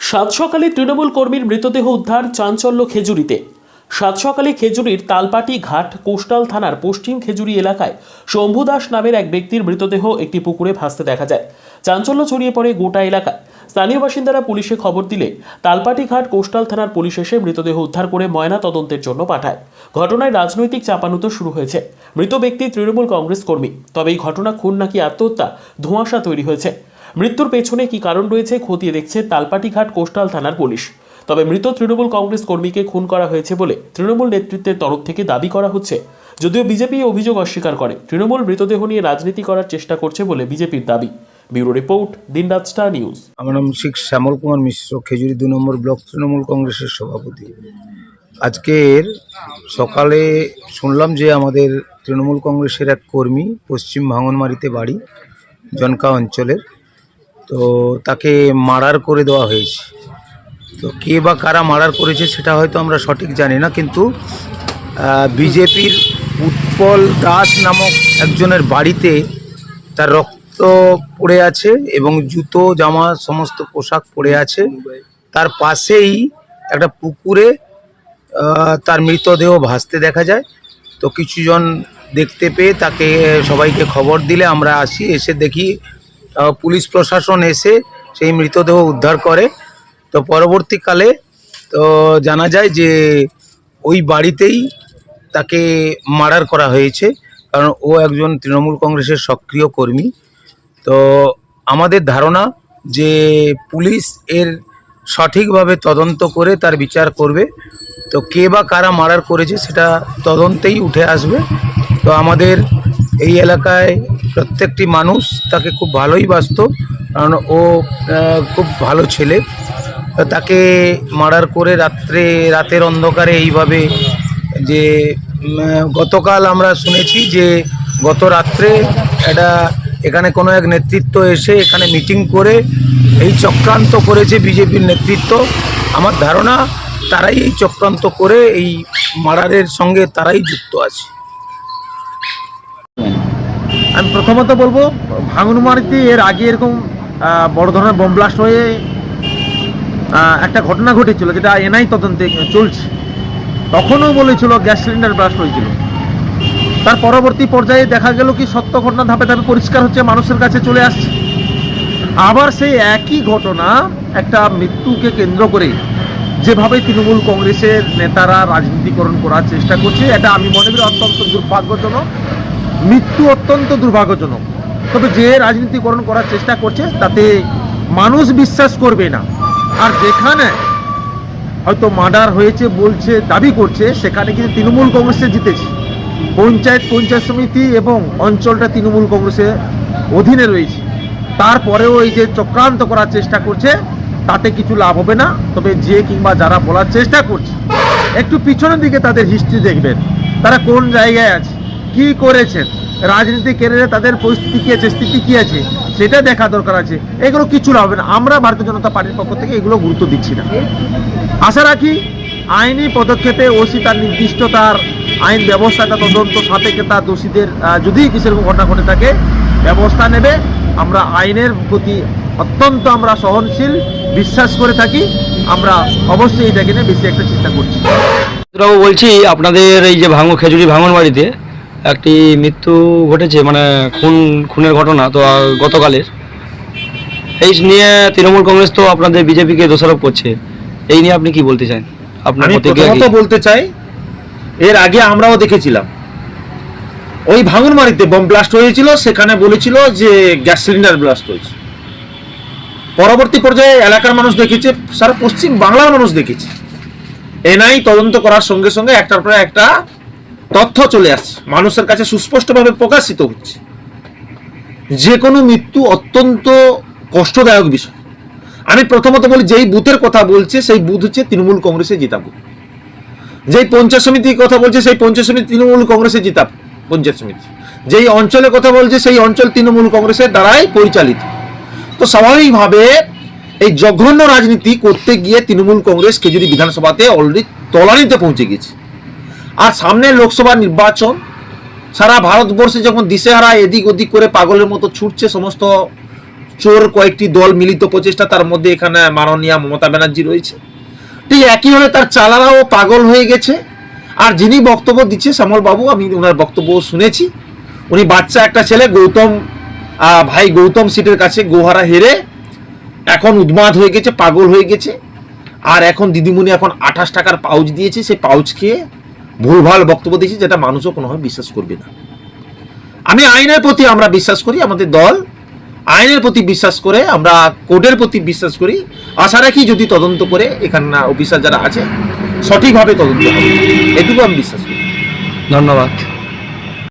সাত সকালে তৃণমূল কর্মীর মৃতদেহ উদ্ধার, চাঞ্চল্য খেজুরিতে। সাত সকালে খেজুরির তালপাটি ঘাট কোস্টাল থানার পশ্চিম খেজুরি এলাকায় শম্ভু দাস নামের এক ব্যক্তির মৃতদেহ একটি পুকুরে ভাসতে দেখা যায়। চাঞ্চল্য ছড়িয়ে পড়ে গোটা এলাকায়। স্থানীয় বাসিন্দারা পুলিশে খবর দিলে তালপাটি ঘাট কোস্টাল থানার পুলিশ এসে মৃতদেহ উদ্ধার করে ময়না তদন্তের জন্য পাঠায়। ঘটনায় রাজনৈতিক চাপানুতো শুরু হয়েছে। মৃত ব্যক্তি তৃণমূল কংগ্রেস কর্মী, তবে এই ঘটনা খুন নাকি আত্মহত্যা ধোঁয়াশা তৈরি হয়েছে। মৃত্যুর পেছনে কি কারণ রয়েছে খতিয়ে দেখছে তালপাটি ঘাট কোস্টাল থানার পুলিশ। তবে মৃত তৃণমূল কংগ্রেস কর্মীকে খুন করা হয়েছে বলে তৃণমূল নেতৃত্বের তরফ থেকে দাবি করা হচ্ছে, যদিও বিজেপি অভিযোগ অস্বীকার করে তৃণমূল মৃতদেহ নিয়ে রাজনীতি করার চেষ্টা করছে বলে বিজেপির দাবি। ব্যুরো রিপোর্ট, দিনরাত স্টার নিউজ। আমার নাম শিখ শ্যামল কুমার মিশ্র, খেজুরি 2 নম্বর ব্লক তৃণমূল কংগ্রেসের সভাপতি। আজকের সকালে শুনলাম যে আমাদের তৃণমূল কংগ্রেসের এক কর্মী পশ্চিম ভাঙনমারিতে বাড়ি, জনকা অঞ্চলের, তো তাকে মার্ডার করে দেওয়া হয়েছে। তো কে বা কারা মার্ডার করেছে সেটা হয়তো আমরা সঠিক জানি না, কিন্তু বিজেপির উৎপল দাস নামক একজনের বাড়িতে তার রক্ত পড়ে আছে এবং জুতো জামা সমস্ত পোশাক পড়ে আছে। তার পাশেই একটা পুকুরে তার মৃতদেহ ভাসতে দেখা যায়। তো কিছুজন দেখতে পেয়ে তাকে সবাইকে খবর দিলে আমরা আসি, এসে দেখি পুলিশ প্রশাসন এসে সেই মৃতদেহ উদ্ধার করে। তো পরবর্তীকালে তো জানা যায় যে ওই বাড়িতেই তাকে মার্ডার করা হয়েছে, কারণ ও একজন তৃণমূল কংগ্রেসের সক্রিয় কর্মী। তো আমাদের ধারণা যে পুলিশ এর সঠিকভাবে তদন্ত করে তার বিচার করবে। তো কে বা কারা মার্ডার করেছে সেটা তদন্তেই উঠে আসবে। তো আমাদের এই এলাকায় প্রত্যেকটি মানুষ তাকে খুব ভালোই বাসত, কারণ ও খুব ভালো ছেলে। তাকে মার্ডার করে রাতের অন্ধকারে এইভাবে যে গতকাল আমরা শুনেছি যে গত রাত্রে এখানে কোনো এক নেতৃত্ব এসে এখানে মিটিং করে এই চক্রান্ত করেছে বিজেপির নেতৃত্ব। আমার ধারণা তারাই এই চক্রান্ত করে এই মার্ডারের সঙ্গে তারাই যুক্ত আছে। আমি প্রথমত বলবো, ভাঙনমারিতে এর আগে এরকম বড় ধরনের বোম ব্লাস্ট হয়ে একটা ঘটনা ঘটেছিল, যেটা এনআই তদন্তে চলছে। তখনও বলেছিল গ্যাস সিলিন্ডার ব্লাস্ট হয়েছিল। তার পরবর্তী পর্যায়ে দেখা গেল কি সত্য ঘটনা ধাপে ধাপে পরিষ্কার হচ্ছে, মানুষের কাছে চলে আসছে। আবার সেই একই ঘটনা একটা মৃত্যুকে কেন্দ্র করে যেভাবে তৃণমূল কংগ্রেসের নেতারা রাজনীতিকরণ করার চেষ্টা করছে, এটা আমি মনে করি অত্যন্ত দুর্ভাগ্যজনক। মৃত্যু অত্যন্ত দুর্ভাগ্যজনক। তবে যে রাজনীতিকরণ করার চেষ্টা করছে তাতে মানুষ বিশ্বাস করবে না। আর যেখানে হয়তো মার্ডার হয়েছে বলছে, দাবি করছে, সেখানে কিন্তু তৃণমূল কংগ্রেসে জিতেছে। পঞ্চায়েত সমিতি এবং অঞ্চলটা তৃণমূল কংগ্রেসের অধীনে রয়েছে। তারপরেও এই যে চক্রান্ত করার চেষ্টা করছে তাতে কিছু লাভ হবে না। তবে যে কিংবা যারা বলার চেষ্টা করছে, একটু পিছনের দিকে তাদের হিস্ট্রি দেখবেন, তারা কোন জায়গায় আছে, কি করেছেন, রাজনীতি কেরিয়ারে তাদের পরিস্থিতি কী আছে, স্থিতি কী আছে, সেটা দেখা দরকার আছে। এগুলো কিছু লাভ হবে না। আমরা ভারতীয় জনতা পার্টির পক্ষ থেকে এগুলো গুরুত্ব দিচ্ছি না। আশা রাখি আইনি পদক্ষেপে ওসি তার নির্দিষ্ট তার আইন ব্যবস্থাটা তদন্ত সাপেক্ষে তার দোষীদের যদি কিছু এরকম ঘটনা ঘটে থাকে ব্যবস্থা নেবে। আমরা আইনের প্রতি অত্যন্ত আমরা সহনশীল বিশ্বাস করে থাকি। আমরা অবশ্যই এটাকে নিয়ে বেশি একটা চিন্তা করছি। বলছি, আপনাদের এই যে খেজুরি ভাঙনবাড়িতে একটি মৃত্যু ঘটেছে, মানে খুনের ঘটনা তো গতকালের, এই নিয়ে তৃণমূল কংগ্রেস তো আপনাদের বিজেপিকে দোষারোপ করছে। এই নিয়ে আপনি কি বলতে চান? আমি প্রথমত বলতে চাই, এর আগে আমরাও দেখেছিলাম ওই ভাঙনমারিতে বোম ব্লাস্ট হয়েছিল, সেখানে বলেছিল যে গ্যাস সিলিন্ডার ব্লাস্ট হয়েছে। পরবর্তী পর্যায়ে এলাকার মানুষ দেখেছে, সারা পশ্চিম বাংলার মানুষ দেখেছে। এনআই তদন্ত করার সঙ্গে সঙ্গে একটার পর একটা তথ্য চলে আসছে, মানুষের কাছে সুস্পষ্টভাবে প্রকাশিত হচ্ছে। যে কোনো মৃত্যু অত্যন্ত কষ্টদায়ক বিষয়। আমি প্রথমত বলি, যেই বুথের কথা বলছে সেই বুথ হচ্ছে তৃণমূল কংগ্রেসে জিতা বুথ। যেই পঞ্চায়েত সমিতির কথা বলছে সেই পঞ্চায়েত সমিতি তৃণমূল কংগ্রেসে জিতা পঞ্চায়েত সমিতি। যেই অঞ্চলের কথা বলছে সেই অঞ্চল তৃণমূল কংগ্রেসের দ্বারাই পরিচালিত। তো স্বাভাবিকভাবে এই জঘন্য রাজনীতি করতে গিয়ে তৃণমূল কংগ্রেস খেজুরি বিধানসভাতে অলরেডি তলানিতে পৌঁছে গেছে। আর সামনে লোকসভা নির্বাচন, সারা ভারতবর্ষে যখন দিশেহারা এদিক ওদিক করে পাগলের মতো ছুটছে সমস্ত চোর কয়েকটি দল মিলিত প্রচেষ্টা, তার মধ্যে এখানে মাননীয়া মমতা ব্যানার্জি রয়েছে। ঠিক একইভাবে তার চালারাও পাগল হয়ে গেছে। আর যিনি বক্তব্য দিচ্ছে শ্যামল বাবু, আমি ওনার বক্তব্য শুনেছি, উনি বাচ্চা একটা ছেলে গৌতম গৌতম সিটের কাছে গোহারা হেরে এখন উন্মাদ হয়ে গেছে, পাগল হয়ে গেছে। আর এখন দিদিমণি এখন 28 টাকার পাউচ দিয়েছে, সেই পাউচ খেয়ে ভুলভাল বক্তব্য দিয়েছে, যেটা মানুষও কোনোভাবে বিশ্বাস করবে না। আমি আইনের প্রতি আমরা বিশ্বাস করি, আমাদের দল আইনের প্রতি বিশ্বাস করে, আমরা কোর্টের প্রতি বিশ্বাস করি। আশা রাখি যদি তদন্ত করে এখানে অফিসার যারা আছে সঠিকভাবে তদন্ত হবে, এটুকু আমি বিশ্বাস করি। ধন্যবাদ।